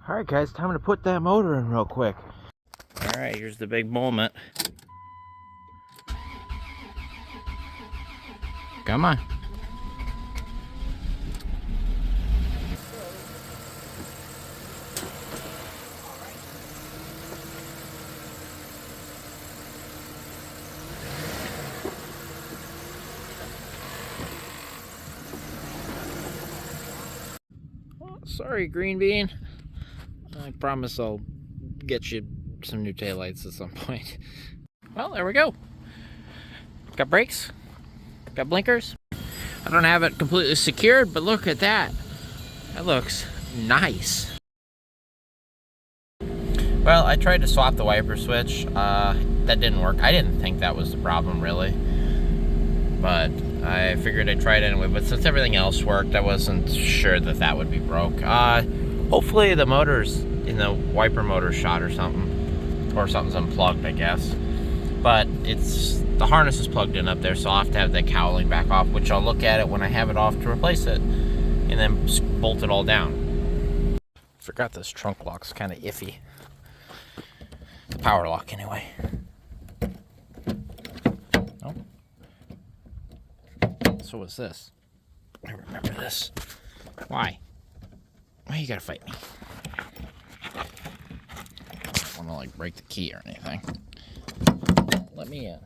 Alright guys, time to put that motor in real quick. Alright, here's the big moment. Come on. Oh, sorry, Green Bean. I promise I'll get you some new taillights at some point. Well, there we go. Got brakes. Got blinkers. I don't have it completely secured, but look at that. That looks nice. Well, I tried to swap the wiper switch. That didn't work. I didn't think that was the problem, really. But I figured I'd try it anyway. But since everything else worked, I wasn't sure that that would be broke. Hopefully the motor's in the wiper motor shot or something. Or something's unplugged, I guess. But the harness is plugged in up there, so I'll have to have that cowling back off, which I'll look at it when I have it off to replace it, and then bolt it all down. Forgot this trunk lock's kind of iffy. The power lock, anyway. Oh. So what's this? I remember this. Why? Why you gotta fight me? I don't want to like break the key or anything. Let me in.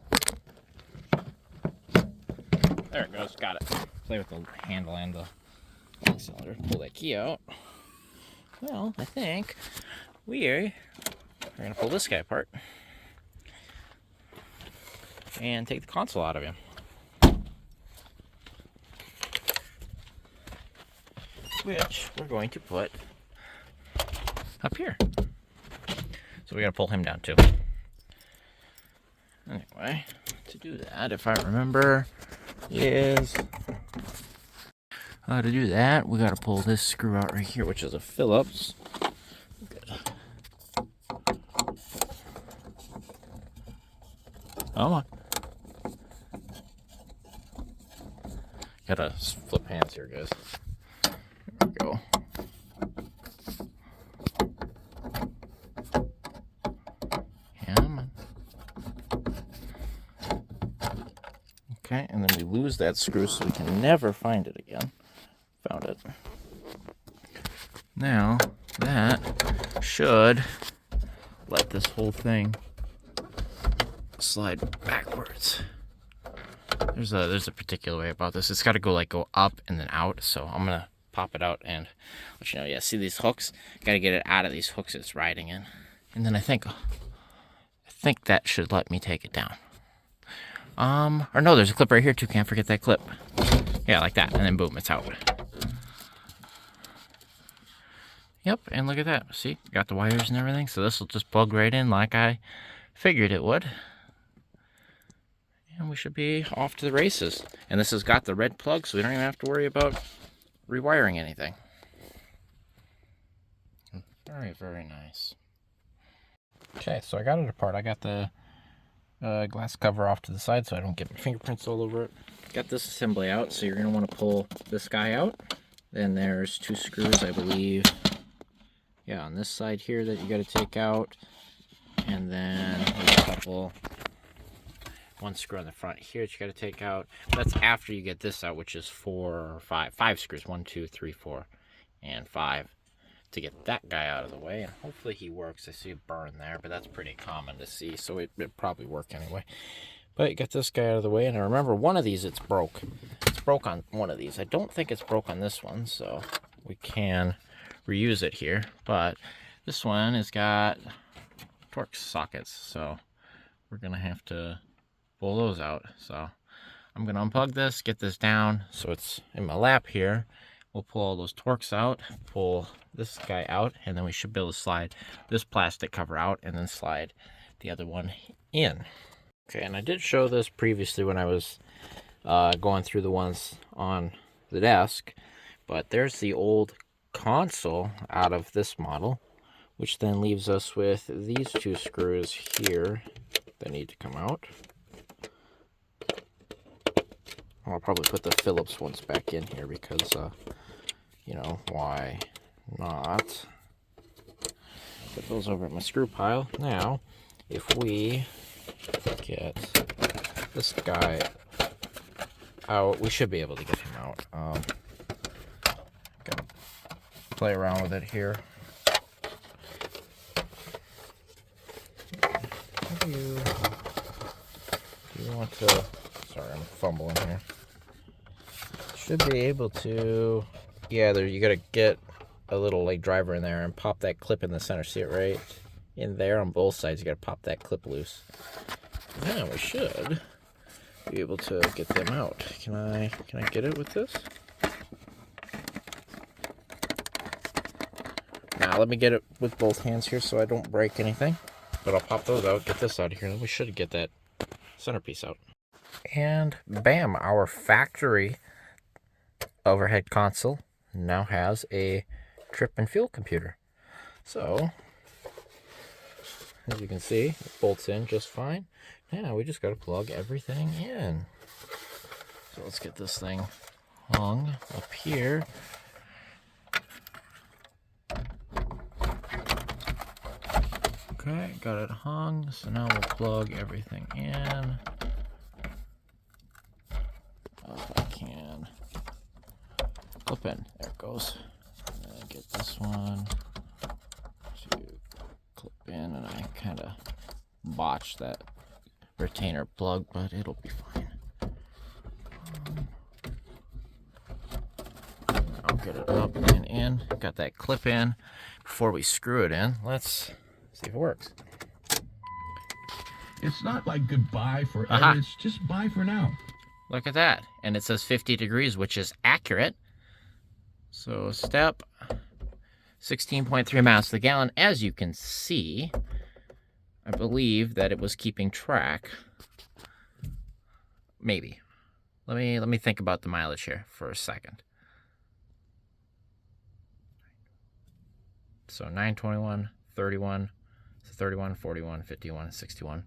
There it goes, got it. Play with the handle and the cylinder. Pull that key out. Well, I think we're gonna pull this guy apart and take the console out of him. Which we're going to put up here. So we gotta pull him down too. Anyway, to do that, if I remember, is to do that, we gotta pull this screw out right here, which is a Phillips. Come on. Gotta flip hands here, guys. There we go. Okay, and then we lose that screw so we can never find it again. Found it. Now, that should let this whole thing slide backwards. There's a particular way about this. It's got to go up and then out, so I'm going to pop it out and let you know. Yeah, see these hooks? Got to get it out of these hooks it's riding in. And then I think that should let me take it down. Or no, there's a clip right here too. Can't forget that clip. Yeah, like that, and then boom, it's out. Yep, and look at that. See, got the wires and everything. So this will just plug right in like I figured it would. And we should be off to the races. And this has got the red plug, so we don't even have to worry about rewiring anything. Very, very nice. Okay, so I got it apart. I got the glass cover off to the side so I don't get my fingerprints all over it. Got this assembly out, so you're going to want to pull this guy out. Then there's two screws, I believe. Yeah, on this side here that you got to take out. And then there's one screw on the front here that you got to take out. That's after you get this out, which is five screws. 1, 2, 3, 4, and 5. To get that guy out of the way, and hopefully he works. I see a burn there, but that's pretty common to see, so it probably work anyway. But you get this guy out of the way, and I remember one of these, it's broke. It's broke on one of these. I don't think it's broke on this one, so we can reuse it here. But this one has got Torx sockets, so we're gonna have to pull those out. So I'm gonna unplug this, get this down so it's in my lap here. We'll pull all those Torx out, pull this guy out, and then we should be able to slide this plastic cover out and then slide the other one in. Okay, and I did show this previously when I was going through the ones on the desk, but there's the old console out of this model, which then leaves us with these two screws here that need to come out. I'll probably put the Phillips ones back in here because, you know, why not? Put those over at my screw pile. Now, if we get this guy out, we should be able to get him out. Gotta play around with it here. Do you want to? Sorry, I'm fumbling here. Should be able to. Yeah, there. You gotta get a little like driver in there and pop that clip in the center. See it right in there on both sides. You gotta pop that clip loose. Now we should be able to get them out. Can I get it with this? Now let me get it with both hands here so I don't break anything. But I'll pop those out, get this out of here, and then we should get that centerpiece out. And bam, our factory overhead console now has a trip and fuel computer. So, as you can see, it bolts in just fine. Now we just got to plug everything in. So let's get this thing hung up here. Okay, got it hung. So now we'll plug everything in. If I can clip in. There it goes. And then get this one to clip in, and I kind of botched that retainer plug, but it'll be fine. I'll get it up and in. Got that clip in. Before we screw it in, let's see if it works. It's not like goodbye forever. It's just bye for now. Look at that. And it says 50 degrees, which is accurate. So step 16.3 miles to the gallon. As you can see, I believe that it was keeping track. Maybe. Let me think about the mileage here for a second. So 921, 31, 31, 41, 51, 61.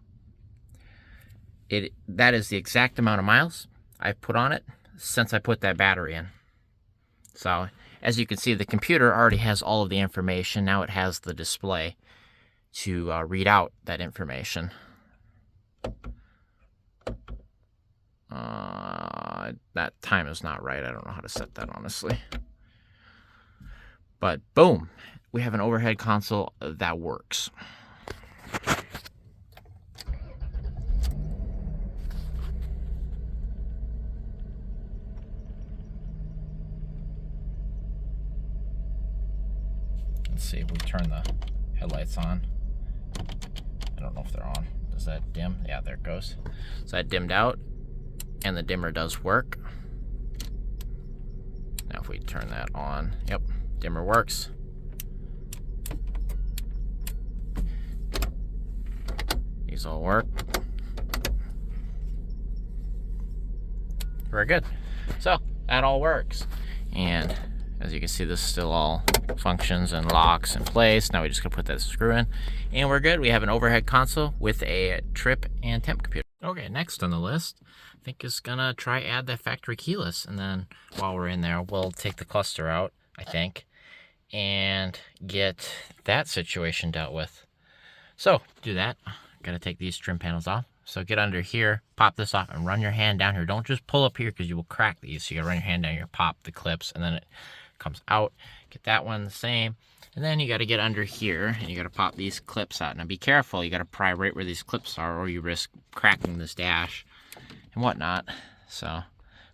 That is the exact amount of miles I've put on it since I put that battery in. So as you can see, the computer already has all of the information. Now it has the display to read out that information. That time is not right. I don't know how to set that, honestly. But boom, we have an overhead console that works. Let's see if we turn the headlights on. I don't know if they're on. Does that dim? Yeah, there it goes. So that dimmed out, and the dimmer does work. Now if we turn that on, yep, dimmer works. These all work. Very good. So that all works. And as you can see, this still all functions and locks in place. Now we just gotta put that screw in, and we're good. We have an overhead console with a trip and temp computer. Okay, next on the list, I think is gonna try add that factory keyless, and then while we're in there, we'll take the cluster out, I think, and get that situation dealt with. So to do that, gotta take these trim panels off. So get under here, pop this off, and run your hand down here. Don't just pull up here because you will crack these. So you gotta run your hand down here, pop the clips, and then it comes out. Get that one the same. And then you gotta get under here, and you gotta pop these clips out. Now be careful, you gotta pry right where these clips are, or you risk cracking this dash and whatnot. So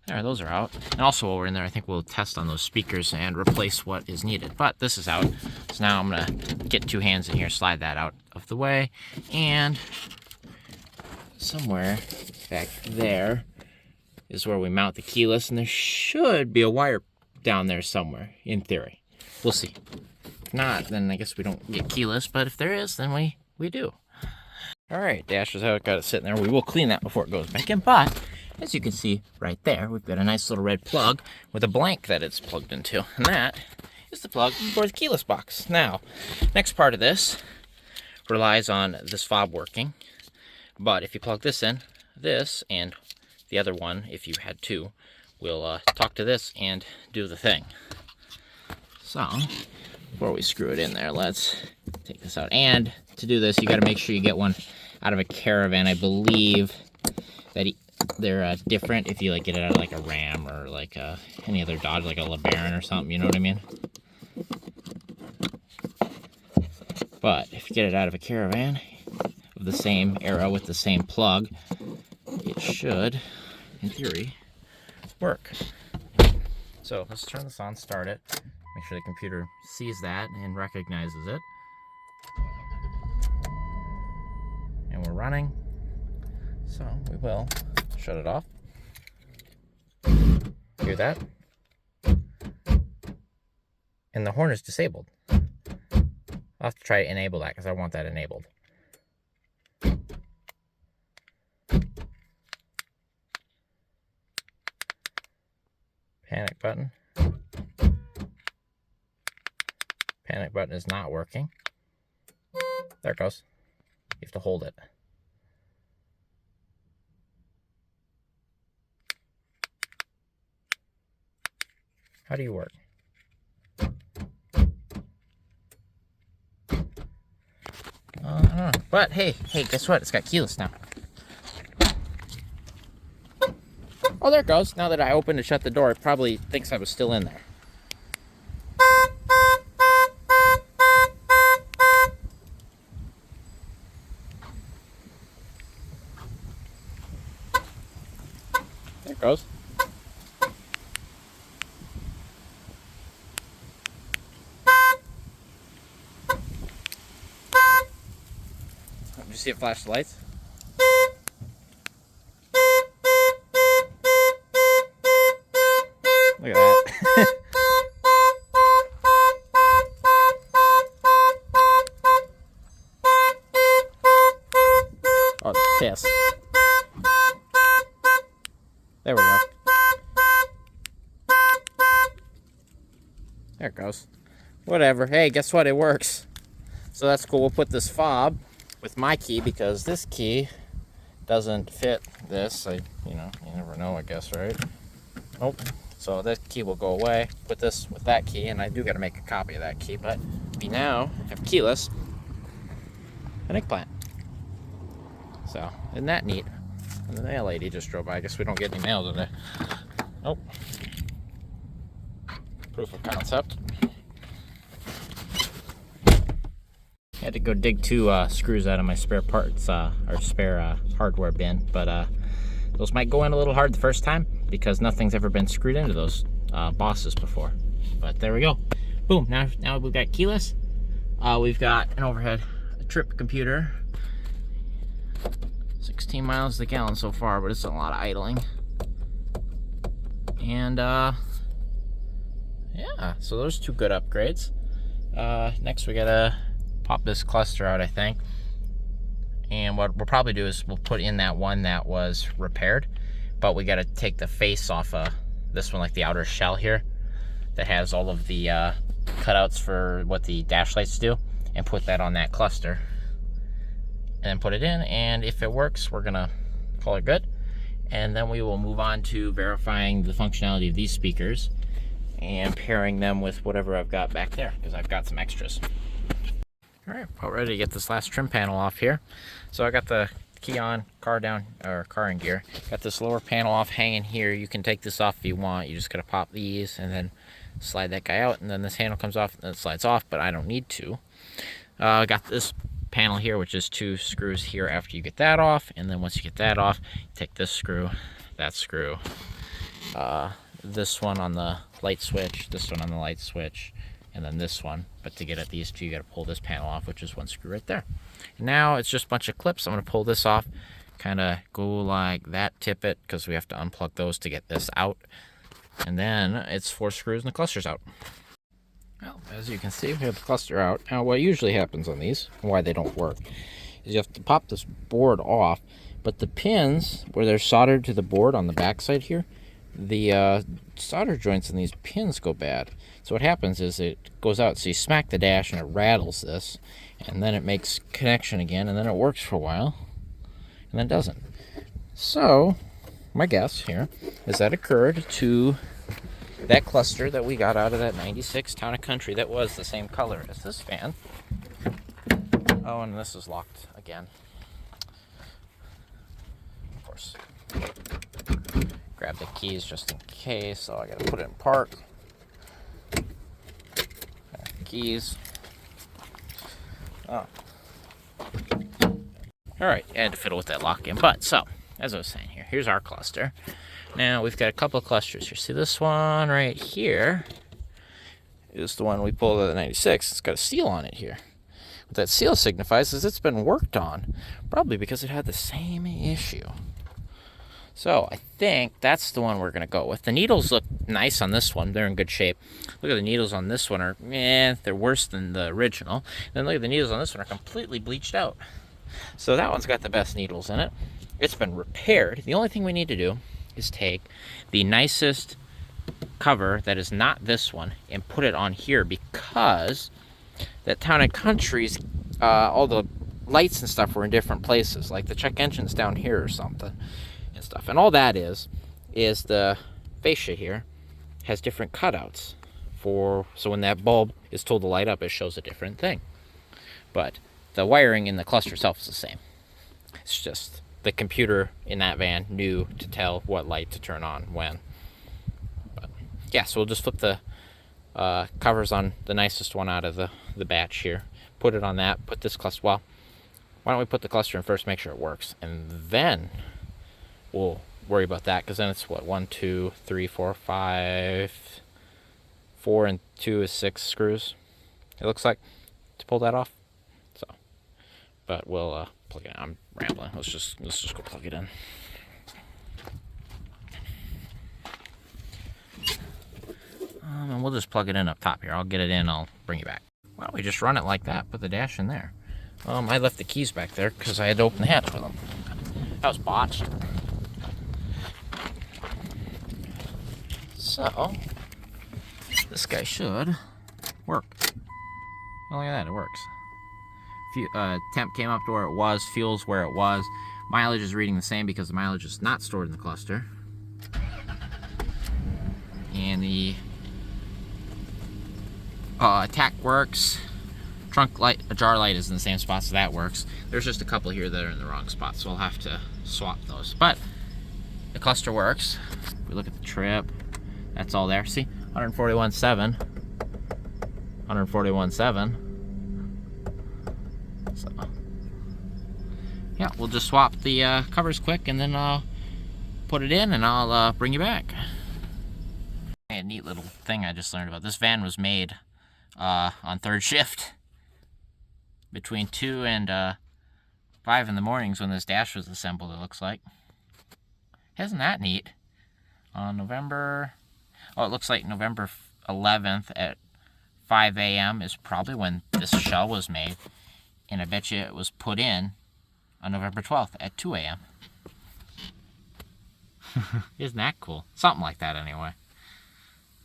there, those are out. And also while we're in there, I think we'll test on those speakers and replace what is needed. But this is out. So now I'm gonna get two hands in here, slide that out of the way, and somewhere back there is where we mount the keyless, and there should be a wire down there somewhere, in theory. We'll see. If not, then I guess we don't get keyless, but if there is, then we do. Alright, dash is out, got it sitting there. We will clean that before it goes back in, but as you can see right there, we've got a nice little red plug with a blank that it's plugged into, and that is the plug for the keyless box. Now, next part of this relies on this fob working, but if you plug this in, this and the other one, if you had two, will talk to this and do the thing. So before we screw it in there, let's take this out. And to do this, you got to make sure you get one out of a Caravan. I believe that they're different if you like get it out of like a Ram or like any other Dodge, like a LeBaron or something. You know what I mean? But if you get it out of a Caravan of the same era with the same plug, it should, in theory, work. So let's turn this on, start it. Make sure the computer sees that and recognizes it. And we're running. So we will shut it off. Hear that? And the horn is disabled. I'll have to try to enable that because I want that enabled. Panic button. Panic button is not working. There it goes. You have to hold it. How do you work? I don't know. But hey, guess what? It's got keyless now. Oh, there it goes. Now that I opened and shut the door, it probably thinks I was still in there. There it goes. Did you see it flash the lights? Look at that. Oh, it's pissed. There we go. There it goes. Whatever. Hey, guess what? It works. So that's cool. We'll put this fob with my key because this key doesn't fit this. You never know, I guess, right? Nope. So this key will go away. Put this with that key, and I do got to make a copy of that key, but we now have keyless an eggplant. So, isn't that neat? And the nail lady just drove by. I guess we don't get any mail today. Nope. Proof of concept. I had to go dig 2 screws out of my spare parts, or spare hardware bin, but those might go in a little hard the first time because nothing's ever been screwed into those bosses before. But there we go. Boom, now we've got keyless. We've got an overhead trip computer. 16 miles to the gallon so far, but it's a lot of idling. And yeah, so those 2 good upgrades. Next we gotta pop this cluster out, I think. And what we'll probably do is we'll put in that one that was repaired, but we gotta take the face off this one, like the outer shell here that has all of the cutouts for what the dash lights do, and put that on that cluster and put it in. And if it works, we're gonna call it good, and then we will move on to verifying the functionality of these speakers and pairing them with whatever I've got back there, because I've got some extras. All right, about ready to get this last trim panel off here. So I got the key on, car down, or car in gear. Got this lower panel off hanging here. You can take this off if you want. You just gotta pop these and then slide that guy out, and then this handle comes off and then it slides off, but I don't need to. Got this panel here, which is 2 screws here after you get that off, and then once you get that off, take this screw, that screw, this one on the light switch, this one on the light switch, and then this one. But to get at these 2, you got to pull this panel off, which is 1 screw right there. And now it's just a bunch of clips. I'm going to pull this off, kind of go like that, tip it, because we have to unplug those to get this out. And then it's 4 screws and the cluster's out. Well, as you can see, we have the cluster out. Now, what usually happens on these, and why they don't work, is you have to pop this board off, but the pins, where they're soldered to the board on the back side here, the solder joints in these pins go bad. So what happens is it goes out, so you smack the dash and it rattles this, and then it makes connection again, and then it works for a while, and then it doesn't. So my guess here is that occurred to that cluster that we got out of that 96 Town and Country that was the same color as this fan. Oh, and this is locked again. Of course. Grab the keys just in case. So I gotta put it in park. Keys. Oh. Alright, I had to fiddle with that lock in. But, so, as I was saying here, here's our cluster. Now, we've got a couple of clusters here. See this one right here is the one we pulled out of the 96. It's got a seal on it here. What that seal signifies is it's been worked on, probably because it had the same issue. So I think that's the one we're going to go with. The needles look nice on this one. They're in good shape. Look at the needles on this one. They're worse than the original. Then look at the needles on this one are completely bleached out. So that one's got the best needles in it. It's been repaired. The only thing we need to do is take the nicest cover that is not this one and put it on here, because that Town and Country's, all the lights and stuff were in different places. Like the check engine's down here or something. And stuff, and all that is the fascia here has different cutouts so when that bulb is told to light up, it shows a different thing. But the wiring in the cluster itself is the same. It's just the computer in that van knew to tell what light to turn on when. But yeah, so we'll just flip the covers on the nicest one out of the batch here, put it on that, put this cluster. Well, why don't we put the cluster in first, make sure it works, and then we'll worry about that, because then it's what, 1, 2, 3, 4, 5, 4 and 2 is 6 screws, it looks like, to pull that off. So, but we'll plug it in. I'm rambling. Let's just go plug it in. And we'll just plug it in up top here. I'll get it in. I'll bring you back. Why don't we just run it like that? Put the dash in there. I left the keys back there because I had to open the hatch with them. That was botched. So, this guy should work. Oh, look at that, it works. Temp came up to where it was, fuel's where it was. Mileage is reading the same because the mileage is not stored in the cluster. And the attack works. Trunk light, a jar light is in the same spot, so that works. There's just a couple here that are in the wrong spot, so I'll have to swap those. But the cluster works. If we look at the trip, that's all there. See, 141.7, 141.7. So, yeah, we'll just swap the covers quick, and then I'll put it in, and I'll bring you back. A neat little thing I just learned about. This van was made on third shift between 2 and 5 in the mornings when this dash was assembled, it looks like. Isn't that neat? On November... Oh, it looks like November 11th at 5 a.m. is probably when this shell was made. And I bet you it was put in on November 12th at 2 a.m. Isn't that cool? Something like that, anyway.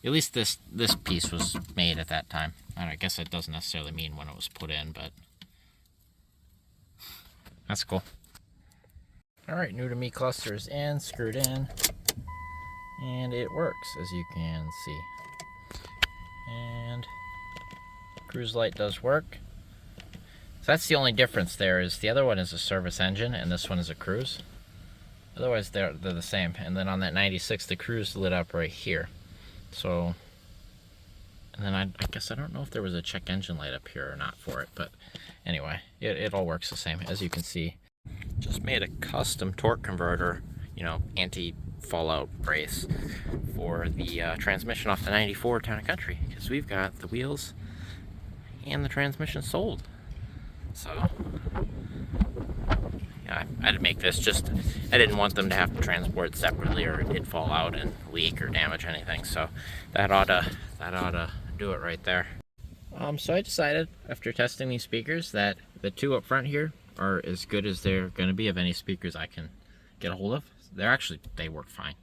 At least this piece was made at that time. I guess it doesn't necessarily mean when it was put in, but that's cool. Alright, new to me cluster is in, screwed in, and it works, as you can see. And cruise light does work. So that's the only difference there, is the other one is a service engine and this one is a cruise. Otherwise they're the same. And then on that 96, the cruise lit up right here. So, and then I guess I don't know if there was a check engine light up here or not for it, but anyway, it all works the same, as you can see. Just made a custom torque converter, you know, anti-fallout brace for the transmission off the 94 Town & Country, because we've got the wheels and the transmission sold. So, yeah, I had to make this. Just, I didn't want them to have to transport separately, or it'd fall out and leak or damage anything. So that ought to do it right there. So I decided, after testing these speakers, that the two up front here are as good as they're going to be of any speakers I can get a hold of. They work fine.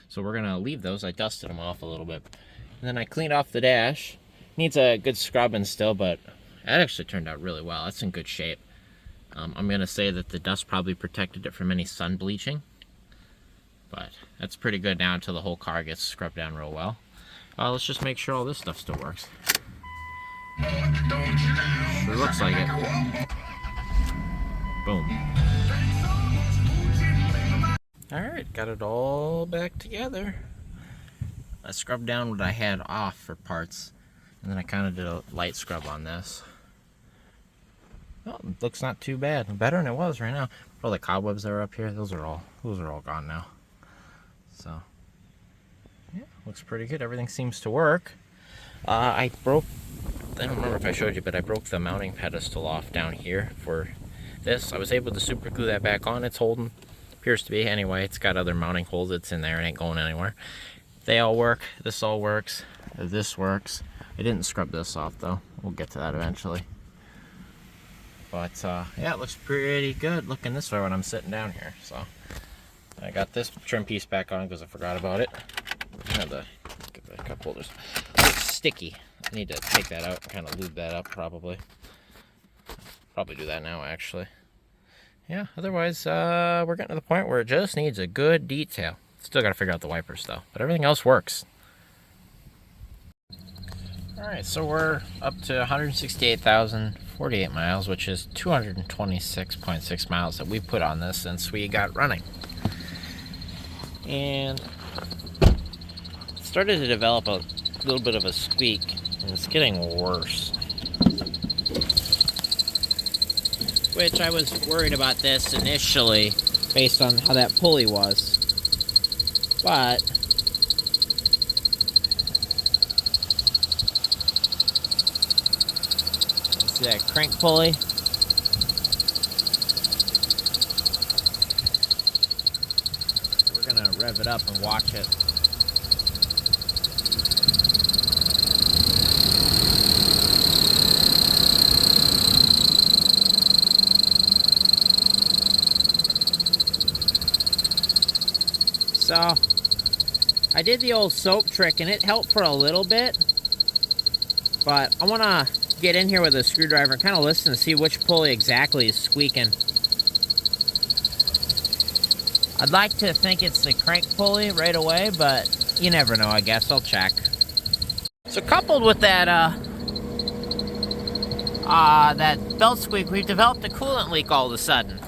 So we're going to leave those. I dusted them off a little bit. And then I cleaned off the dash. Needs a good scrubbing still, but that actually turned out really well. That's in good shape. I'm going to say that the dust probably protected it from any sun bleaching. But that's pretty good now until the whole car gets scrubbed down real well. Let's just make sure all this stuff still works. Sure looks like it. Boom. Alright, got it all back together. I scrubbed down what I had off for parts, and then I kind of did a light scrub on this. Oh, it looks not too bad. Better than it was right now. All the cobwebs that are up here, those are all gone now. So yeah, looks pretty good. Everything seems to work. I don't remember if I showed you, but I broke the mounting pedestal off down here for this. I was able to super glue that back on. It's holding, appears to be anyway. It's got other mounting holes. It's in there. It ain't going anywhere. They all work. This all works. This works. I didn't scrub this off though. We'll get to that eventually. But yeah, it looks pretty good looking this way when I'm sitting down here. So I got this trim piece back on because I forgot about it. I have to get the cup holders. It's sticky. I need to take that out and kind of lube that up probably. Probably do that now actually. Yeah, otherwise we're getting to the point where it just needs a good detail. Still got to figure out the wipers though, but everything else works. Alright, so we're up to 168,048 miles, which is 226.6 miles that we put on this since we got running. And it started to develop a little bit of a squeak, and it's getting worse. Which I was worried about this initially, based on how that pulley was. But see that crank pulley? We're gonna rev it up and watch it. So I did the old soap trick and it helped for a little bit, but I want to get in here with a screwdriver and kind of listen to see which pulley exactly is squeaking. I'd like to think it's the crank pulley right away, but you never know, I guess. I'll check. So coupled with that that belt squeak, we've developed a coolant leak all of a sudden.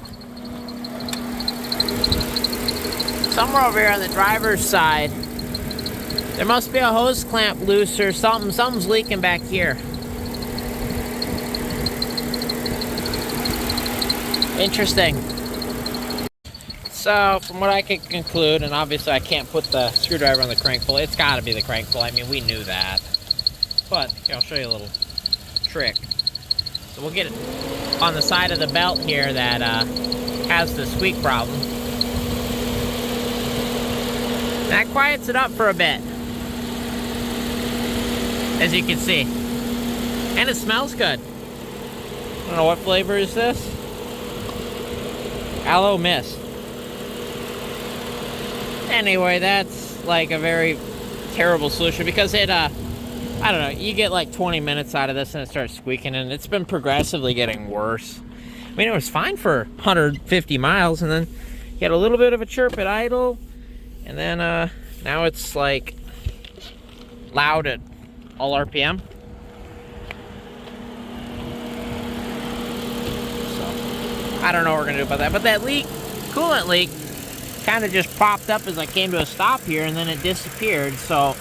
Somewhere over here on the driver's side, there must be a hose clamp loose or something. Something's leaking back here. Interesting. So, from what I can conclude, and obviously I can't put the screwdriver on the crank pulley, it's got to be the crank pulley. I mean, we knew that. But, here, I'll show you a little trick. So we'll get it on the side of the belt here that has the squeak problem. That quiets it up for a bit, as you can see. And it smells good. I don't know what flavor is this. Aloe mist. Anyway, that's like a very terrible solution because it, I don't know, you get like 20 minutes out of this and it starts squeaking, and it's been progressively getting worse. I mean, it was fine for 150 miles, and then you had a little bit of a chirp at idle, and then now it's like loud at all RPM. So I don't know what we're gonna do about that. But that leak, coolant leak, kind of just popped up as I came to a stop here, and then it disappeared. So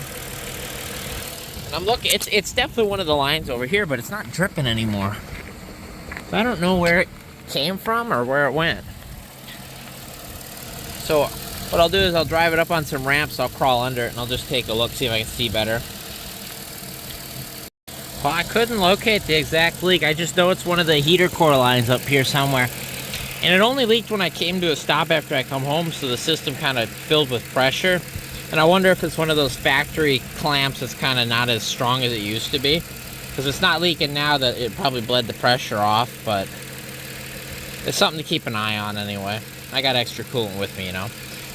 I'm looking. It's definitely one of the lines over here, but it's not dripping anymore. So I don't know where it came from or where it went. So what I'll do is I'll drive it up on some ramps, I'll crawl under it, and I'll just take a look, see if I can see better. Well, I couldn't locate the exact leak. I just know it's one of the heater core lines up here somewhere. And it only leaked when I came to a stop after I come home, so the system kind of filled with pressure. And I wonder if it's one of those factory clamps that's kind of not as strong as it used to be. Because it's not leaking now, that it probably bled the pressure off, but it's something to keep an eye on anyway. I got extra coolant with me, you know.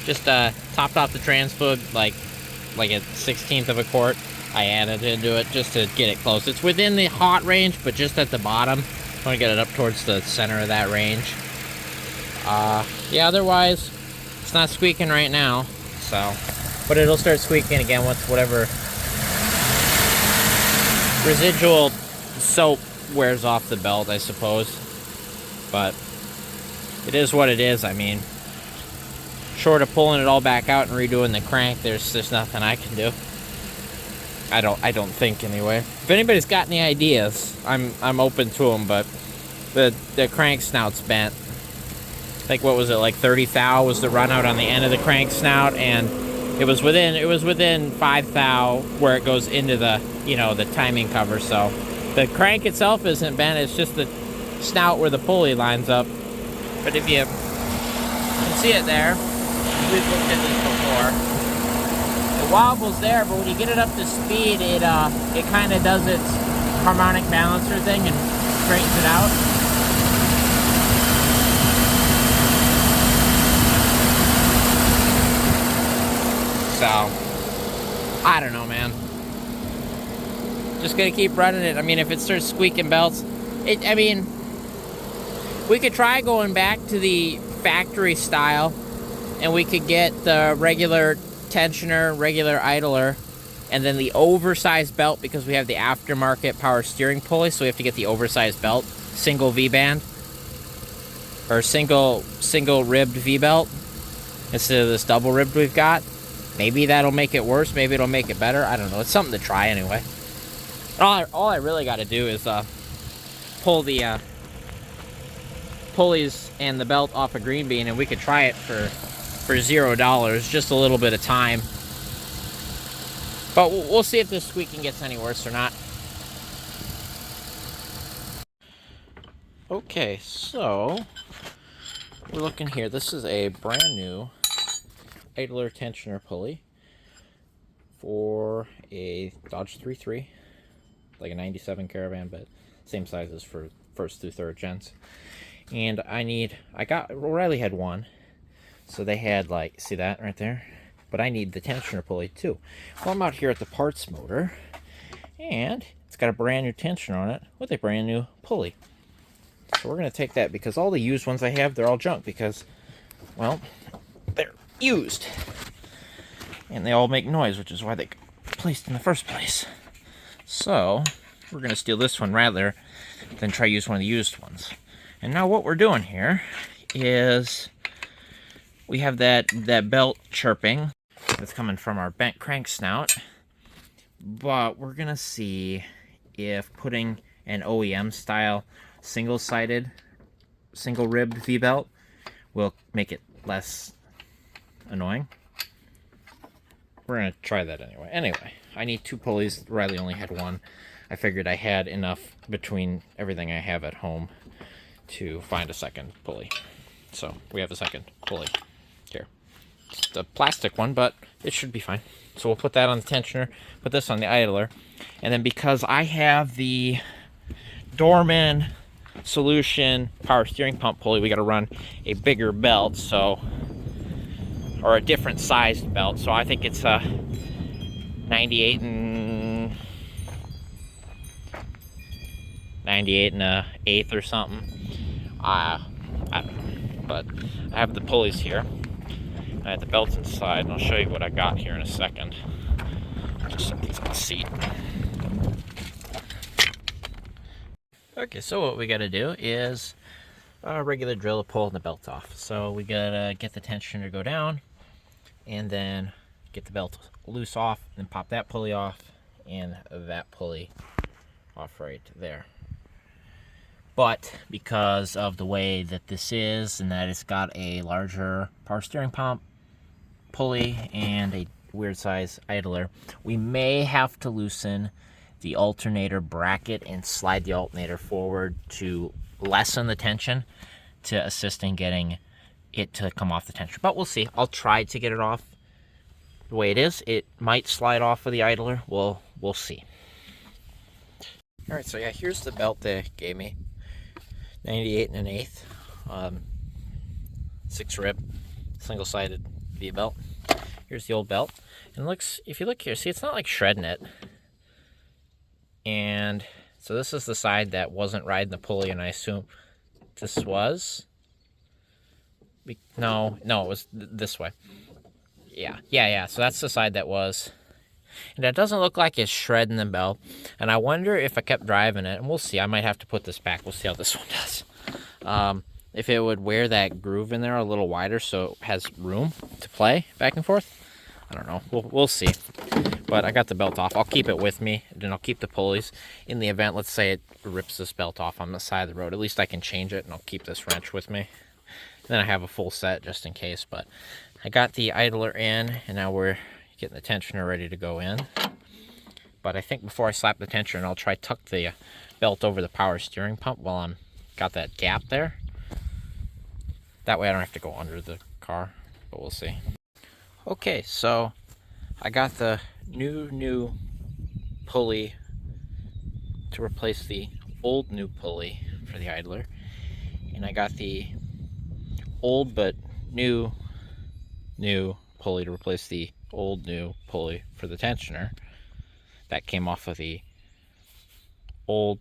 Just topped off the trans fluid like a 1/16 of a quart. I added into it just to get it close. It's within the hot range, but just at the bottom. I want to get it up towards the center of that range. Yeah, otherwise, it's not squeaking right now. So, but it'll start squeaking again once whatever residual soap wears off the belt, I suppose. But it is what it is. I mean, short of pulling it all back out and redoing the crank, there's nothing I can do. I don't think anyway. If anybody's got any ideas, I'm open to them. But the crank snout's bent. Like, what was it, like 30 thou was the run out on the end of the crank snout, and it was within 5 thou where it goes into the, you know, the timing cover. So the crank itself isn't bent, it's just the snout where the pulley lines up. But if you can see it there, we've looked at this before. It wobbles there, but when you get it up to speed, it kind of does its harmonic balancer thing and straightens it out. So, I don't know, man. Just gonna keep running it. I mean, if it starts squeaking belts, I mean, we could try going back to the factory style, and we could get the regular tensioner, regular idler, and then the oversized belt, because we have the aftermarket power steering pulley, so we have to get the oversized belt, single V-band, or single ribbed V-belt, instead of this double ribbed we've got. Maybe that'll make it worse, maybe it'll make it better, I don't know. It's something to try anyway. All I really got to do is pull the pulleys and the belt off a green bean, and we could try it for $0, just a little bit of time. But we'll see if this squeaking gets any worse or not. Okay, so we're looking here. This is a brand new idler tensioner pulley for a Dodge 3.3, like a 97 Caravan, but same size as for first through third gens. And O'Reilly had one. So they had, like, see that right there? But I need the tensioner pulley too. Well, I'm out here at the parts motor, and it's got a brand new tensioner on it with a brand new pulley. So we're going to take that, because all the used ones I have, they're all junk because, well, they're used. And they all make noise, which is why they got placed in the first place. So we're going to steal this one rather than try to use one of the used ones. And now what we're doing here is we have that belt chirping that's coming from our bent crank snout, but we're gonna see if putting an OEM style single-sided, single-ribbed V-belt will make it less annoying. We're gonna try that anyway. Anyway, I need 2 pulleys. Riley only had 1. I figured I had enough between everything I have at home to find a second pulley. So we have a second pulley here. It's a plastic one, but it should be fine. So we'll put that on the tensioner, put this on the idler, and then because I have the Dorman Solution power steering pump pulley, we got to run a bigger belt, so, or a different sized belt. So I think it's a 98 and a eighth or something. I don't know, but I have the pulleys here. I have the belts inside, and I'll show you what I got here in a second. Just set these on the seat. Okay, so what we gotta do is a regular drill to pull the belt off. So we gotta get the tensioner to go down, and then get the belt loose off, and then pop that pulley off, and that pulley off right there. But because of the way that this is, and that it's got a larger power steering pump pulley and a weird size idler, we may have to loosen the alternator bracket and slide the alternator forward to lessen the tension to assist in getting it to come off the tensioner. But we'll see. I'll try to get it off the way it is. It might slide off of the idler. We'll see. All right, so yeah, here's the belt they gave me. 98 and an eighth, 6 rib, single-sided V-belt. Here's the old belt, and looks, if you look here, see, it's not like shredding it. And so this is the side that wasn't riding the pulley, and I assume this was. No, it was this way. Yeah. So that's the side that was. And it doesn't look like it's shredding the belt. And I wonder if I kept driving it, and we'll see. I might have to put this back. We'll see how this one does. if it would wear that groove in there a little wider so it has room to play back and forth. I don't know. We'll see. But I got the belt off. I'll keep it with me, and then I'll keep the pulleys. In the event, let's say it rips this belt off on the side of the road, at least I can change it, and I'll keep this wrench with me. And then I have a full set just in case. But I got the idler in, and now we're getting the tensioner ready to go in. But I think before I slap the tensioner, I'll try tuck the belt over the power steering pump while I'm got that gap there. That way I don't have to go under the car, but we'll see. Okay, so I got the new pulley to replace the old new pulley for the idler, and I got the old but new pulley to replace the old new pulley for the tensioner. That came off of the old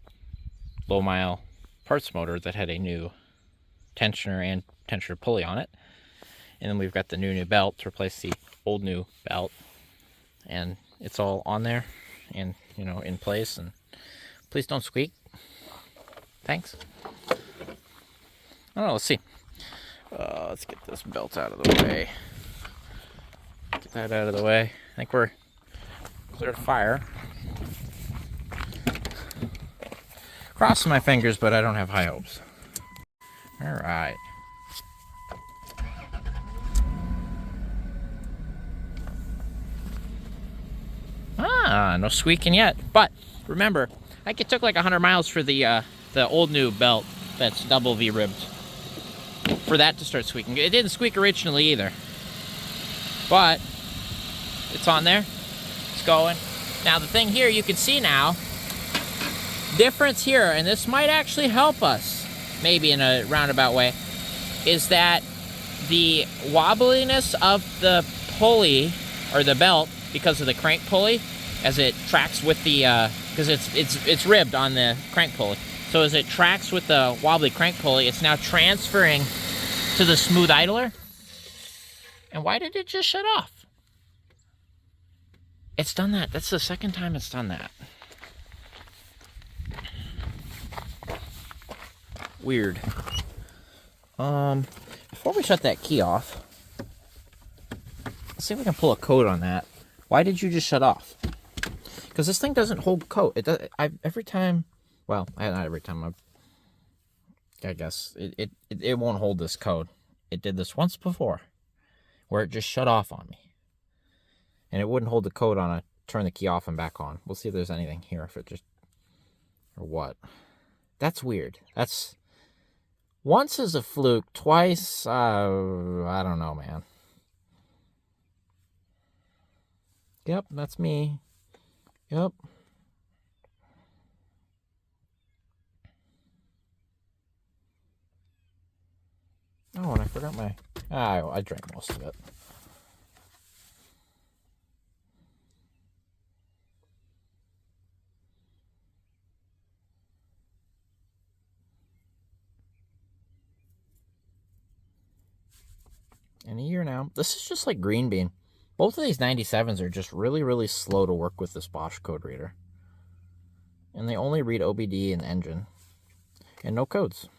low mile parts motor that had a new tensioner and tensioner pulley on it. And then we've got the new belt to replace the old new belt. And it's all on there and, you know, in place. And please don't squeak. Thanks. I don't know, let's see. Let's get this belt out of the way. Get that out of the way. I think we're clear to fire. Crossing my fingers, but I don't have high hopes. All right. No squeaking yet. But remember, I think it took like 100 miles for the old new belt that's double V-ribbed for that to start squeaking. It didn't squeak originally either. But it's on there. It's going. Now the thing here you can see now, difference here, and this might actually help us, maybe in a roundabout way, is that the wobbliness of the pulley, or the belt, because of the crank pulley, as it tracks with the, because it's ribbed on the crank pulley. So as it tracks with the wobbly crank pulley, it's now transferring to the smooth idler. And why did it just shut off? It's done that. That's the second time it's done that. Weird. Before we shut that key off, let's see if we can pull a code on that. Why did you just shut off? Because this thing doesn't hold code. It does. Every time. Well, not every time. I guess it won't hold this code. It did this once before, where it just shut off on me, and it wouldn't hold the code on it. Turn the key off and back on. We'll see if there's anything here. If it just or what. That's weird. That's once is a fluke. Twice, I don't know, man. Yep, that's me. Yep. Oh, and I forgot my... I drank most of it. In a year now. This is just like green bean. Both of these 97s are just really, really slow to work with this Bosch code reader. And they only read OBD and engine. And no codes.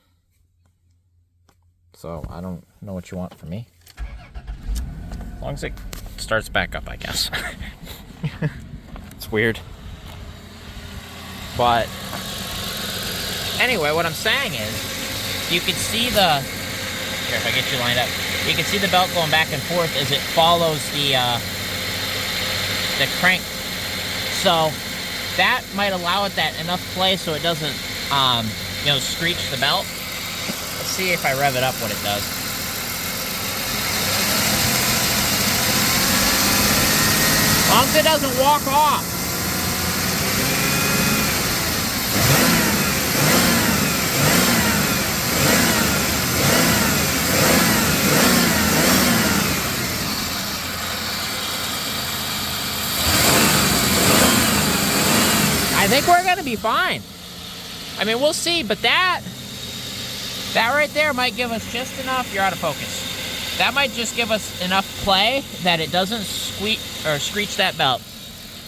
So, I don't know what you want from me. As long as it starts back up, I guess. It's weird. But, anyway, what I'm saying is, you can see the... Here, if I get you lined up. You can see the belt going back and forth as it follows the crank. So that might allow it that enough play so it doesn't, screech the belt. Let's see if I rev it up what it does. As long as it doesn't walk off. I think we're gonna be fine. I mean, we'll see, but that right there might give us just enough. You're out of focus. That might just give us enough play that it doesn't squeak or screech that belt.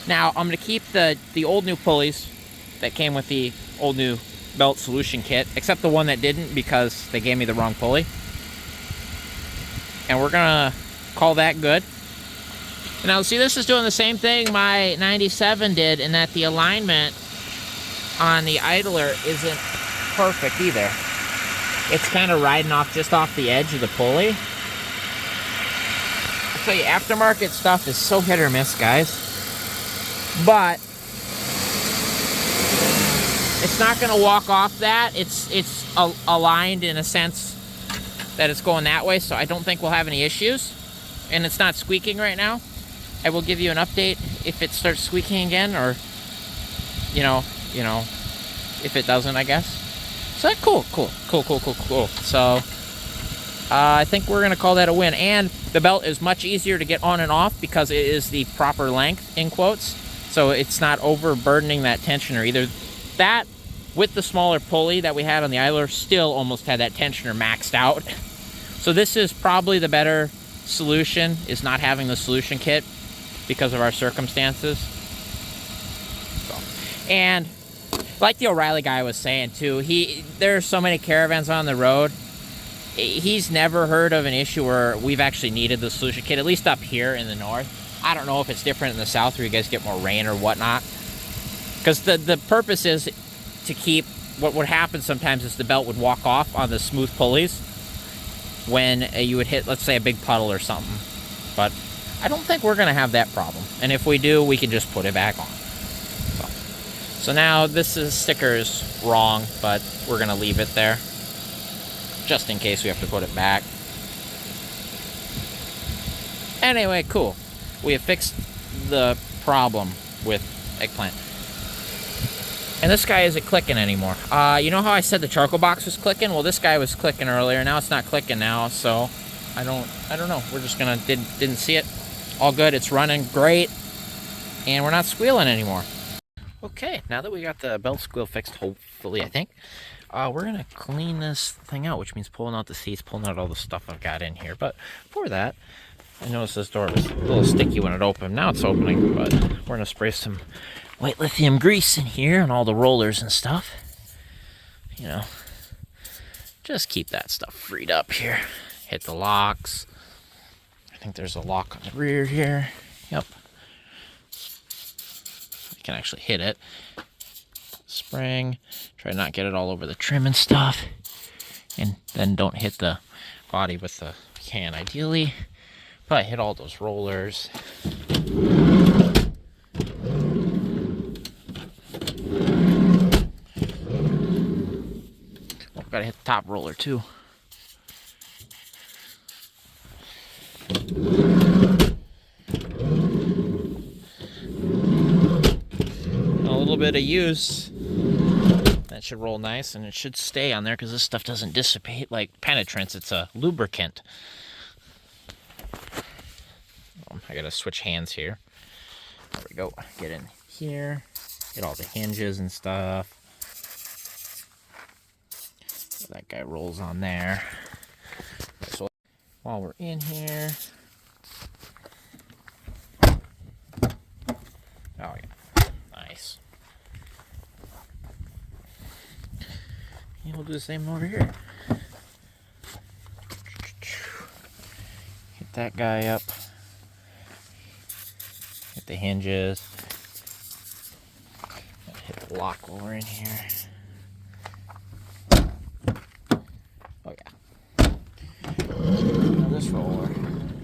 Now, I'm gonna keep the old new pulleys that came with the old new belt solution kit, except the one that didn't because they gave me the wrong pulley. And we're gonna call that good. Now see, this is doing the same thing my 97 did, in that the alignment on the idler isn't perfect either. It's kind of riding off just off the edge of the pulley. I'll tell you, aftermarket stuff is so hit or miss, guys. But it's not going to walk off that. It's aligned in a sense that it's going that way, so I don't think we'll have any issues. And it's not squeaking right now. I will give you an update if it starts squeaking again, or you know, if it doesn't, I guess. So cool. So I think we're gonna call that a win. And the belt is much easier to get on and off because it is the proper length, in quotes. So it's not overburdening that tensioner either. That, with the smaller pulley that we had on the idler, still almost had that tensioner maxed out. So this is probably the better solution, is not having the solution kit because of our circumstances. So, and like the O'Reilly guy was saying too, there are so many caravans on the road. He's never heard of an issue where we've actually needed the solution kit, at least up here in the north. I don't know if it's different in the south where you guys get more rain or whatnot. Because the purpose is to keep, what would happen sometimes is the belt would walk off on the smooth pulleys when you would hit, let's say, a big puddle or something. But I don't think we're going to have that problem. And if we do, we can just put it back on. So now this sticker is wrong, but we're going to leave it there just in case we have to put it back. Anyway, cool. We have fixed the problem with eggplant. And this guy isn't clicking anymore. You know how I said the charcoal box was clicking? Well, this guy was clicking earlier. Now it's not clicking now, so I don't know. We're just gonna didn't see it. All good. It's running great, and we're not squealing anymore. Okay, now that we got the belt squeal fixed, hopefully, I think, we're gonna clean this thing out, which means pulling out the seats, pulling out all the stuff I've got in here. But for that, I noticed this door was a little sticky when it opened. Now it's opening, but we're gonna spray some white lithium grease in here and all the rollers and stuff. You know, just keep that stuff freed up here. Hit the locks. I think there's a lock on the rear here. Yep. You can actually hit it. Spring. Try to not get it all over the trim and stuff. And then don't hit the body with the can, ideally. But hit all those rollers. Gotta hit the top roller too. A little bit of use. That should roll nice, and it should stay on there because this stuff doesn't dissipate like penetrance. It's a lubricant. I gotta switch hands here. There we go. Get in here. Get all the hinges and stuff. That guy rolls on there. So while we're in here, oh yeah, nice. And we'll do the same over here. Hit that guy up. Hit the hinges. Hit the lock while we're in here. This roller,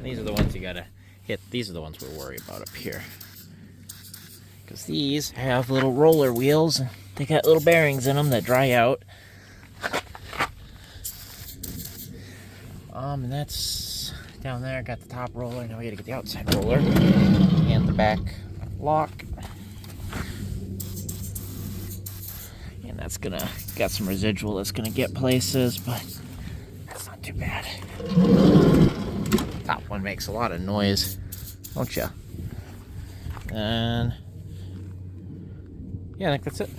these are the ones you gotta hit. These are the ones we're worried about up here, because these have little roller wheels and they got little bearings in them that dry out. And that's down there. Got the top roller. Now we gotta get the outside roller and the back lock, and that's gonna got some residual that's gonna get places, but that's not too bad. Top one makes a lot of noise, don't ya? And yeah, I think that's it.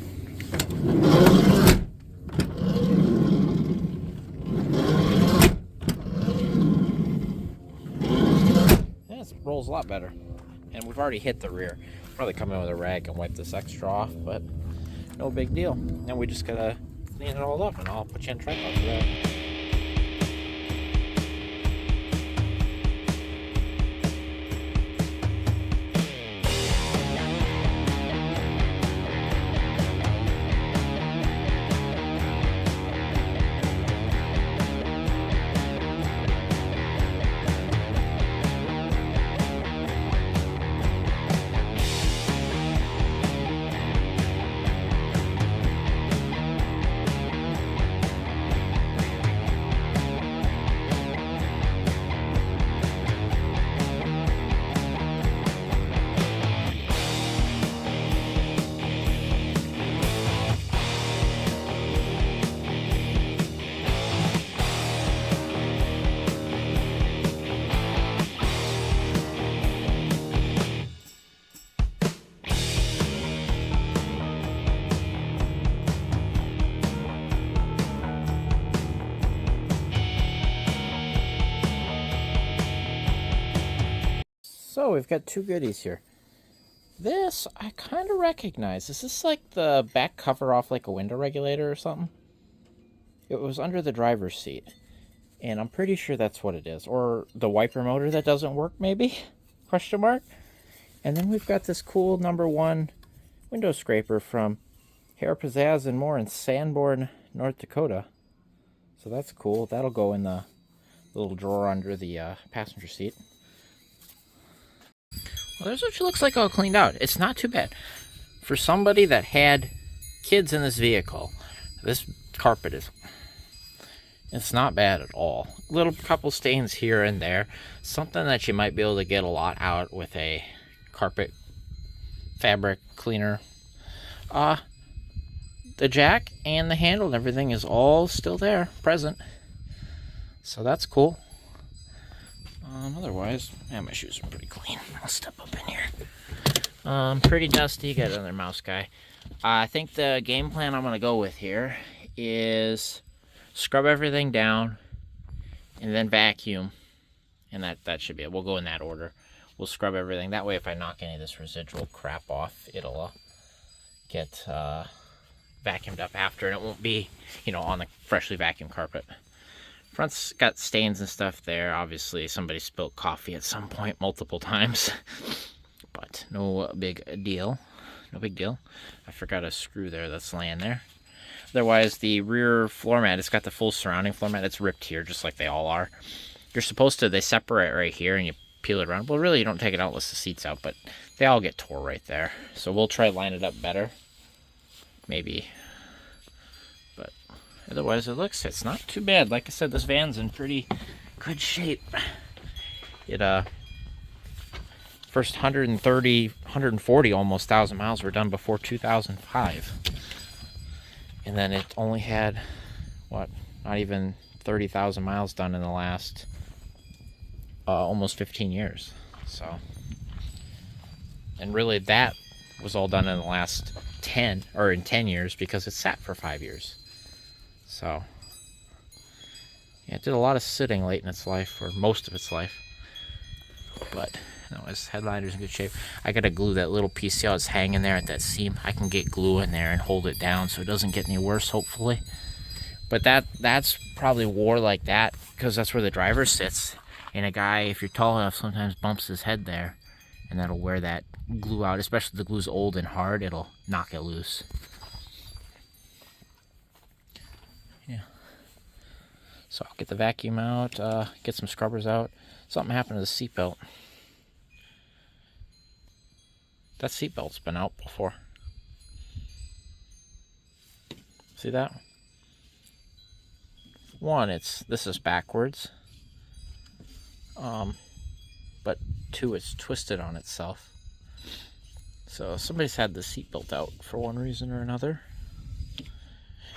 Yeah, it rolls a lot better. And we've already hit the rear. Probably come in with a rag and wipe this extra off, but no big deal. Now we just gotta clean it all up, and I'll put you on tripod for that. So we've got two goodies here. This I kind of recognize. Is this like the back cover off like a window regulator or something? It was under the driver's seat, and I'm pretty sure that's what it is. Or the wiper motor that doesn't work, maybe? Question mark. And then we've got this cool #1 window scraper from Hair Pizzazz and More in Sanborn, North Dakota. So that's cool. That'll go in the little drawer under the passenger seat. Well, there's what she looks like all cleaned out. It's not too bad. For somebody that had kids in this vehicle, this carpet is... It's not bad at all. Little couple stains here and there. Something that you might be able to get a lot out with a carpet fabric cleaner. The jack and the handle and everything is all still there, present. So that's cool. Otherwise, yeah, my shoes are pretty clean. I'll step up in here. Pretty dusty. Got another mouse guy. I think the game plan I'm going to go with here is scrub everything down and then vacuum. And that should be it. We'll go in that order. We'll scrub everything. That way, if I knock any of this residual crap off, it'll get vacuumed up after, and it won't be, on the freshly vacuumed carpet. Front's got stains and stuff there. Obviously, somebody spilled coffee at some point multiple times. But no big deal. No big deal. I forgot a screw there that's laying there. Otherwise, the rear floor mat, it's got the full surrounding floor mat. It's ripped here, just like they all are. You're supposed to, they separate right here, and you peel it around. Well, really, you don't take it out unless the seat's out, but they all get tore right there. So we'll try to line it up better. Maybe. But otherwise, it's not too bad. Like I said, this van's in pretty good shape. It, first 140 almost thousand miles were done before 2005. And then it only had, not even 30,000 miles done in the last almost 15 years. So, and really that was all done in the last 10 years because it sat for 5 years. So, yeah, it did a lot of sitting late in its life, or most of its life. But no, its headliner's in good shape. I gotta glue that little piece. See how it's hanging there at that seam? I can get glue in there and hold it down so it doesn't get any worse, hopefully. But that's probably wore like that because that's where the driver sits. And a guy, if you're tall enough, sometimes bumps his head there, and that'll wear that glue out. Especially if the glue's old and hard, it'll knock it loose. Yeah. So I'll get the vacuum out, get some scrubbers out. Something happened to the seatbelt. That seatbelt's been out before. See that? One, this is backwards. But two, it's twisted on itself. So somebody's had the seatbelt out for one reason or another.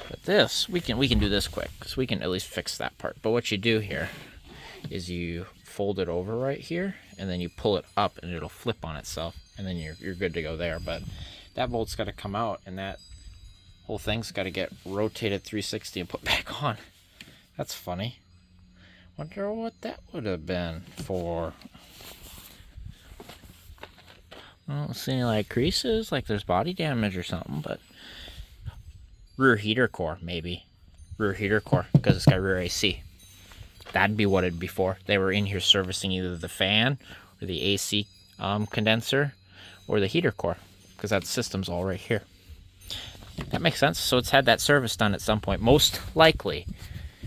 But this, we can do this quick, because we can at least fix that part. But what you do here is you fold it over right here, and then you pull it up, and it'll flip on itself, and then you're good to go there. But that bolt's got to come out, and that whole thing's got to get rotated 360 and put back on. That's funny. Wonder what that would have been for. I don't see any like creases, like there's body damage or something, but rear heater core, maybe. Rear heater core, because it's got rear AC. That'd be what it'd be for. They were in here servicing either the fan or the AC condenser or the heater core, because that system's all right here. That makes sense. So it's had that service done at some point, most likely,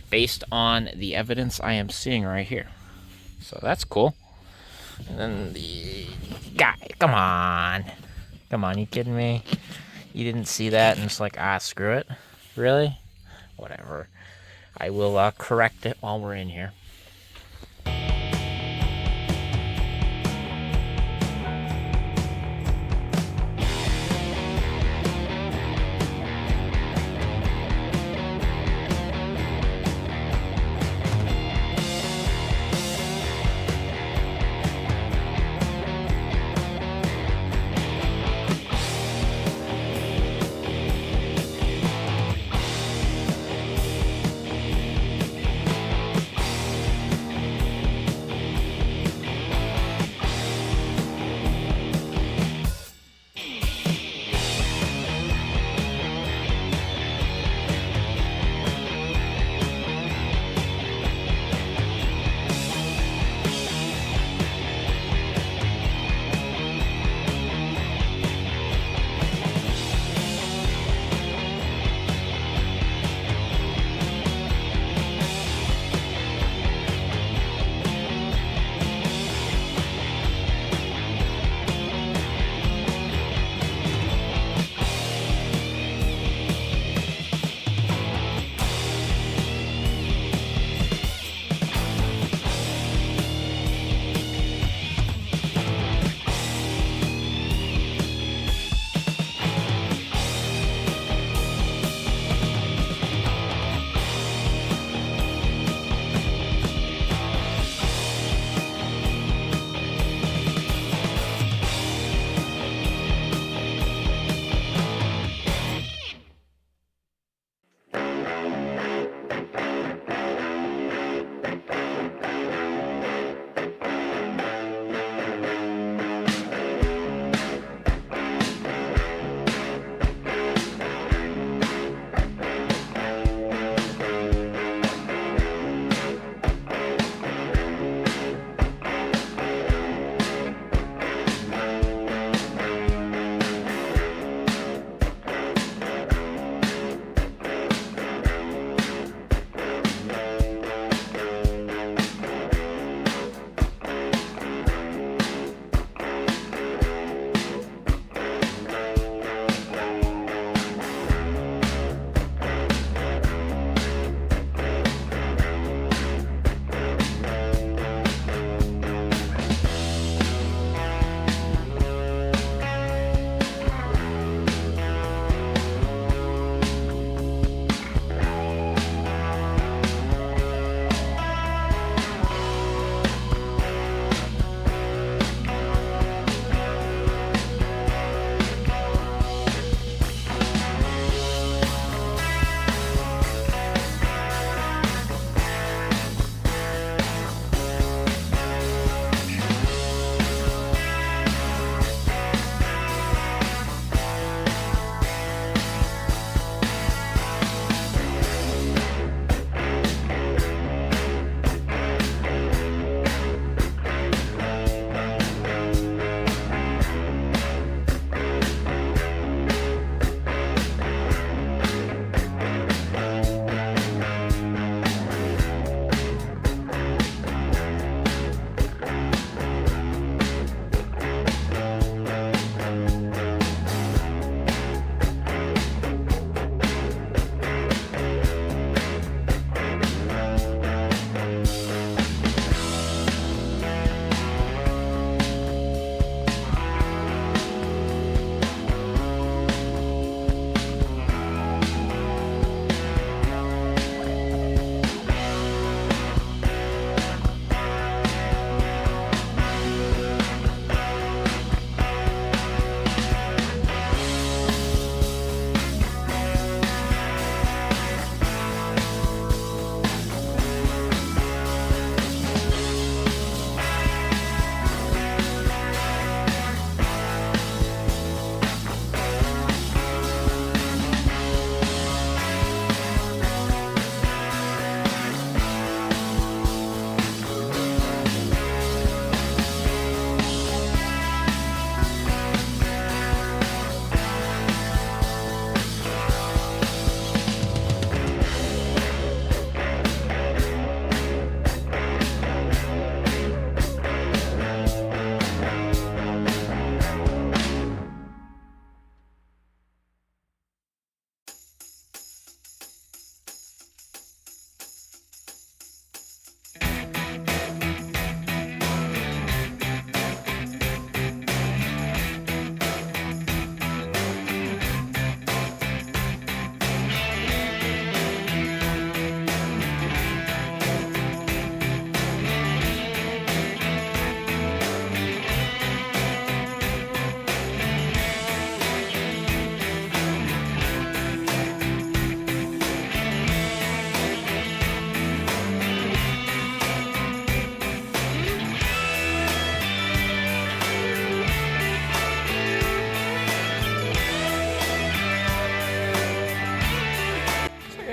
based on the evidence I am seeing right here. So that's cool. And then the guy, come on, you kidding me? You didn't see that and it's like, screw it. Really? Whatever. I will correct it while we're in here.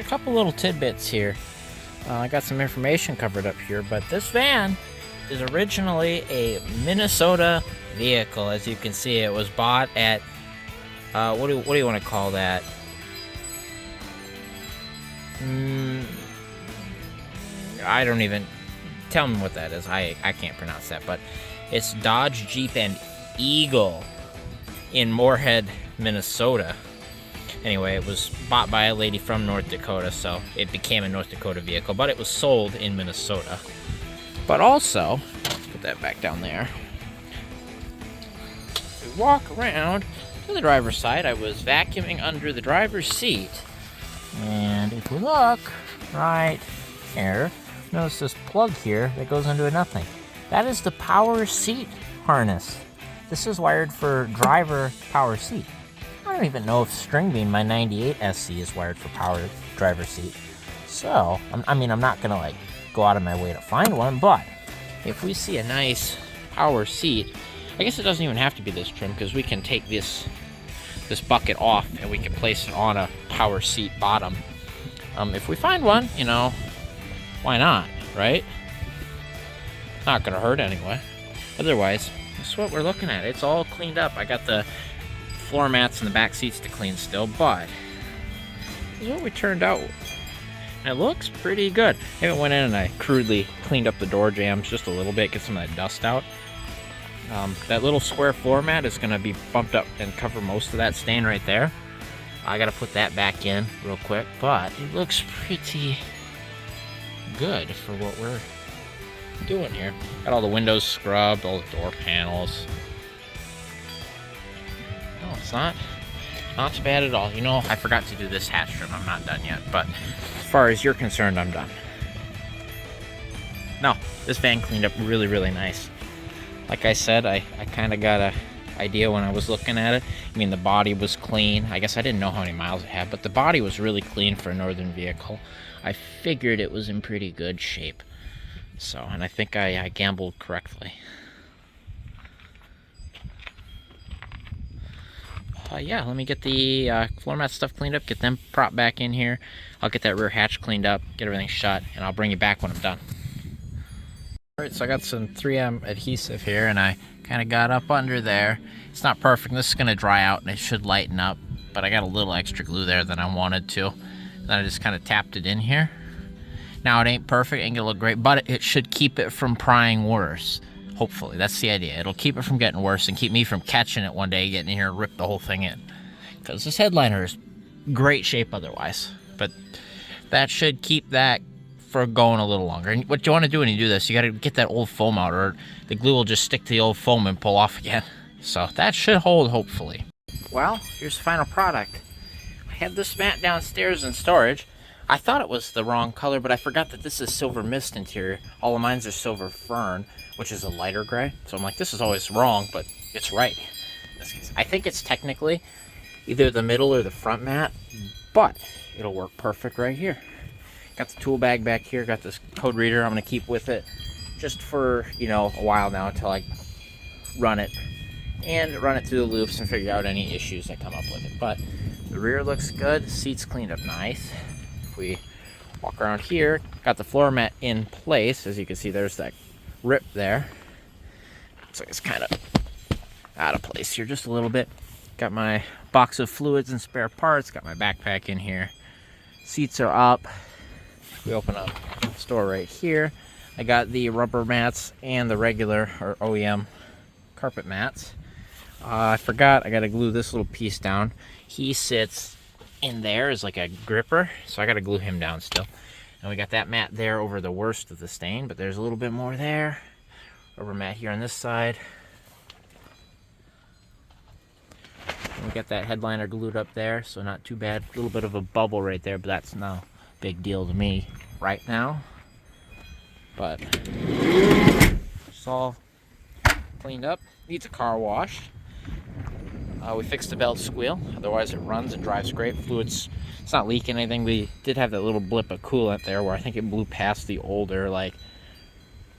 a couple little tidbits here. I got some information covered up here, but this van is originally a Minnesota vehicle. As you can see, it was bought at what do you want to call that? I don't even tell me what that is. I can't pronounce that, but it's Dodge Jeep and Eagle in Moorhead, Minnesota. Anyway, it was bought by a lady from North Dakota, so it became a North Dakota vehicle, but it was sold in Minnesota. But also, let's put that back down there. We walk around to the driver's side. I was vacuuming under the driver's seat. And if we look right here, notice this plug here that goes into nothing. That is the power seat harness. This is wired for driver power seat. I don't even know if string bean, my 98 SE, is wired for power driver seat. So, I'm not gonna like go out of my way to find one, but if we see a nice power seat, I guess it doesn't even have to be this trim, because we can take this bucket off and we can place it on a power seat bottom. If we find one, you know, why not, right? Not gonna hurt anyway. Otherwise, this is what we're looking at. It's all cleaned up. I got the floor mats and the back seats to clean still, but this is what we turned out with. And it looks pretty good. I even went in and I crudely cleaned up the door jambs just a little bit, get some of that dust out. That little square floor mat is going to be bumped up and cover most of that stain right there. I got to put that back in real quick, but it looks pretty good for what we're doing here. Got all the windows scrubbed, all the door panels. No, it's not too bad at all. You know, I forgot to do this hatch trim. I'm not done yet, but as far as you're concerned, I'm done. No, this van cleaned up really, really nice. Like I said, I kind of got an idea when I was looking at it. I mean, the body was clean. I guess I didn't know how many miles it had, but the body was really clean for a northern vehicle. I figured it was in pretty good shape. So, and I think I gambled correctly. Yeah, let me get the floor mat stuff cleaned up, get them propped back in here. I'll get that rear hatch cleaned up, get everything shut, and I'll bring you back when I'm done. Alright, so I got some 3M adhesive here, and I kind of got up under there. It's not perfect. This is going to dry out, and it should lighten up, but I got a little extra glue there than I wanted to. Then I just kind of tapped it in here. Now, it ain't perfect, ain't going to look great, but it should keep it from prying worse. Hopefully, that's the idea. It'll keep it from getting worse and keep me from catching it one day, getting in here and rip the whole thing in. Because this headliner is great shape otherwise. But that should keep that for going a little longer. And what you want to do when you do this, you got to get that old foam out, or the glue will just stick to the old foam and pull off again. So that should hold, hopefully. Well, here's the final product. I had this mat downstairs in storage. I thought it was the wrong color, but I forgot that this is silver mist interior. All of mine's are silver fern, which is a lighter gray. So I'm like, this is always wrong, but it's right. In this case, I think it's technically either the middle or the front mat, but it'll work perfect right here. Got the tool bag back here, got this code reader I'm gonna keep with it just for, you know, a while now until I run it through the loops and figure out any issues that come up with it. But the rear looks good, the seat's cleaned up nice. If we walk around here, got the floor mat in place. As you can see, there's that rip there. Looks like it's kind of out of place here just a little bit. Got my box of fluids and spare parts, got my backpack in here. Seats are up. We open up the store right here. I got the rubber mats and the regular or OEM carpet mats. I forgot I gotta glue this little piece down. He sits in there as like a gripper, so I gotta glue him down still. And we got that mat there over the worst of the stain, but there's a little bit more there. Rubber mat here on this side. And we got that headliner glued up there, so not too bad. A little bit of a bubble right there, but that's no big deal to me right now. But it's all cleaned up. Needs a car wash. We fixed the belt squeal, otherwise it runs and drives great. Fluids, it's not leaking anything. We did have that little blip of coolant there where I think it blew past the older like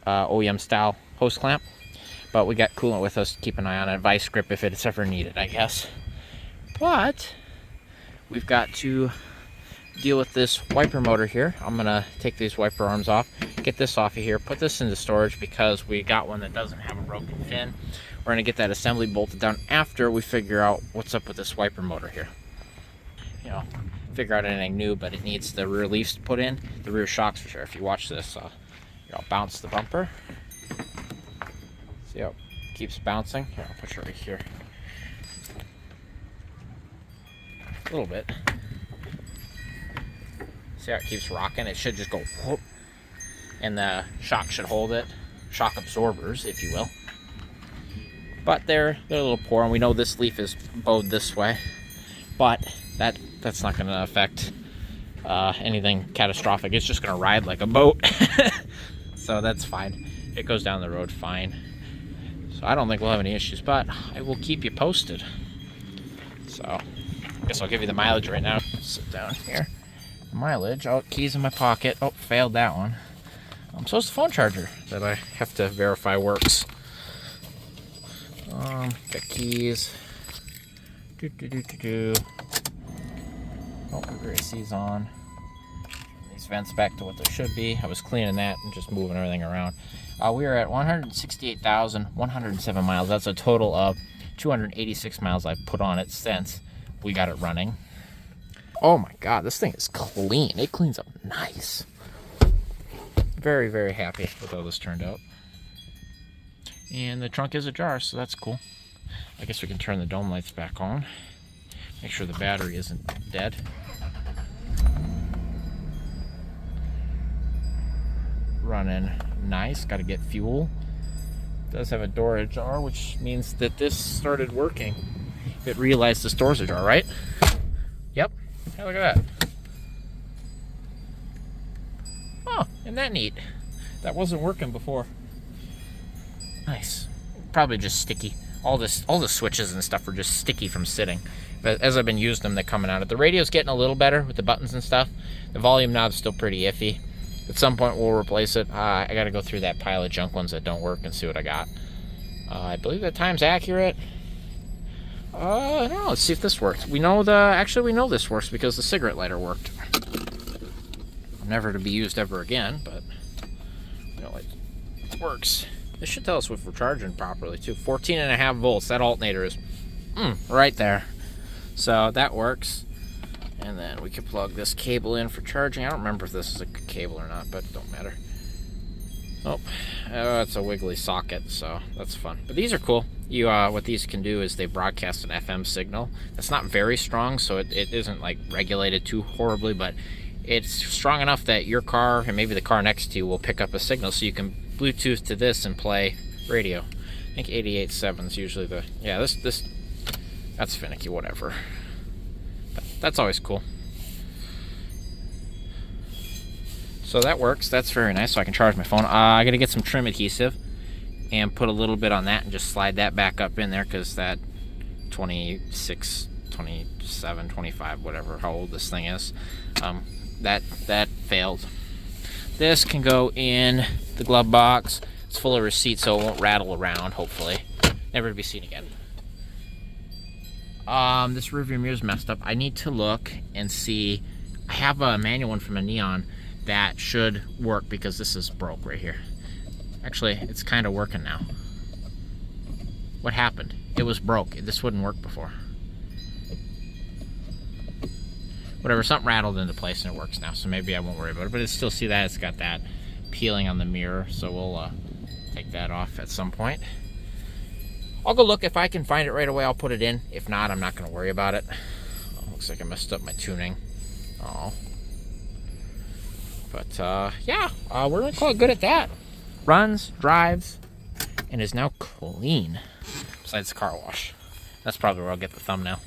OEM style hose clamp. But we got coolant with us to keep an eye on it. Vice grip if it's ever needed, I guess. But we've got to deal with this wiper motor here. I'm gonna take these wiper arms off, get this off of here, put this into storage because we got one that doesn't have a broken fin. We're gonna get that assembly bolted down after we figure out what's up with this wiper motor here. You know, figure out anything new, but it needs the rear leaves put in, the rear shocks for sure. If you watch this, I'll bounce the bumper. See how it keeps bouncing? Here, I'll put you right here. A little bit. See how it keeps rocking? It should just go whoop, and the shock should hold it. Shock absorbers, if you will. But they're a little poor, and we know this leaf is bowed this way, but that's not going to affect anything catastrophic. It's just going to ride like a boat. So that's fine. It goes down the road fine. So I don't think we'll have any issues, but I will keep you posted. So I guess I'll give you the mileage right now. Sit down here. Mileage. Oh, keys in my pocket. Oh, failed that one. So it's the phone charger that I have to verify works. Got keys. Oh, rear AC's on. These vents back to what they should be. I was cleaning that and just moving everything around. We are at 168,107 miles. That's a total of 286 miles I've put on it since we got it running. Oh my god, this thing is clean. It cleans up nice. Very, very happy with how this turned out. And the trunk is ajar, so that's cool. I guess we can turn the dome lights back on. Make sure the battery isn't dead. Running nice. Got to get fuel. Does have a door ajar, which means that this started working. It realized the door's ajar, right? Yep. Hey, look at that. Oh, isn't that neat? That wasn't working before. Nice. Probably just sticky. All the switches and stuff are just sticky from sitting. But as I've been using them, they're coming out. The radio's getting a little better with the buttons and stuff. The volume knob's still pretty iffy. At some point, we'll replace it. I got to go through that pile of junk ones that don't work and see what I got. I believe that time's accurate. I don't know. Let's see if this works. We know this works because the cigarette lighter worked. Never to be used ever again, but you know, it works. This should tell us if we're charging properly too. 14.5 volts. That alternator is right there. So that works. And then we can plug this cable in for charging. I don't remember if this is a cable or not, but it don't matter. Oh, it's a wiggly socket, so that's fun. But these are cool. What these can do is they broadcast an FM signal. It's not very strong, so it isn't like regulated too horribly, but it's strong enough that your car and maybe the car next to you will pick up a signal, so you can Bluetooth to this and play radio. I think 88.7 is usually the that's finicky, whatever. But that's always cool. So that works. That's very nice. So I can charge my phone. I gotta get some trim adhesive and put a little bit on that and just slide that back up in there because that 26, 27, 25, whatever, how old this thing is, that failed. This can go in the glove box. It's full of receipts, so it won't rattle around, hopefully. Never to be seen again. This rearview mirror's messed up. I need to look and see. I have a manual one from a Neon that should work because this is broke right here. Actually, it's kind of working now. What happened? It was broke. This wouldn't work before. Whatever, something rattled into place and it works now, so maybe I won't worry about it. But I still see that it's got that peeling on the mirror, so we'll take that off at some point. I'll go look. If I can find it right away, I'll put it in. If not, I'm not going to worry about it. Oh, looks like I messed up my tuning. Oh. But, yeah, we're going to call it good at that. Runs, drives, and is now clean. Besides the car wash. That's probably where I'll get the thumbnail.